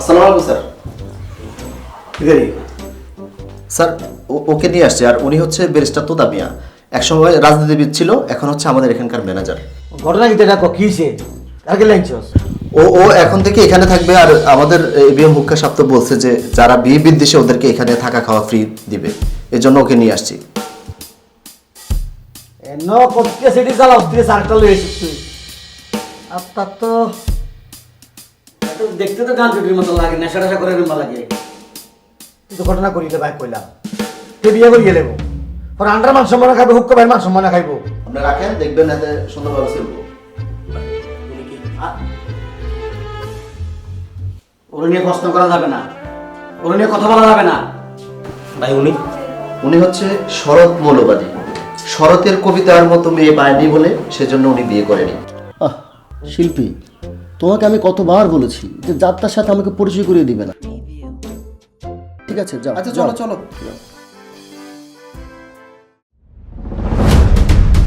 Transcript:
আসসালামু আলাইকুম sir. Sir okay নিয়ে আসছে, আর উনি হচ্ছে ব্যারিস্টার তোতা মিয়া। একসময় রাজনীতিবিদ ছিল, এখন হচ্ছে আমাদের এখানকার ম্যানেজার। ঘটনা কিন্তু এটা কি হয়েছে? কাকে লাইনছস? ও এখন থেকে এখানে থাকবে, আর আমাদের এবিএম হুক্কা সাহেব তো বলছে যে যারা বিয়ে বিদ্বেষে ওদেরকে এখানে থাকা খাওয়া ফ্রি দিবে, এজন্য ওকে নিয়ে আসছি। এন কতকে সিটি চালা উঠতে সার্কেল এসেছিস তুই। আপনার তো দেখতে তো গান পিটির মতো লাগে, নেশা টেশা করে রুমা লাগে। কিন্তু ঘটনা করিলে ভাই কইলাম কে বিয়ে করি গেলে পর আন্ডার মান সম্মান খাইবো, হুক্কা ভাই মান সম্মান খাইবো। আপনি রাখেন, দেখবেন এতে সুন্দরভাবে চলবো। ওর নিয়ে প্রশ্ন করা যাবে না, ওর নিয়ে কথা বলা যাবে না। ভাই উনি হচ্ছে শরৎ মৌলবাদী। শরতের কবিতার মতো মেয়ে পায়নি বলে সেজন্য উনি বিয়ে করেনি। শিল্পী, তোমাকে আমি কতবার বলেছি যে যাত্রার সাথে আমাকে পরিচয় করিয়ে দিবে না। ঠিক আছে, যাও। আচ্ছা চলো চলো।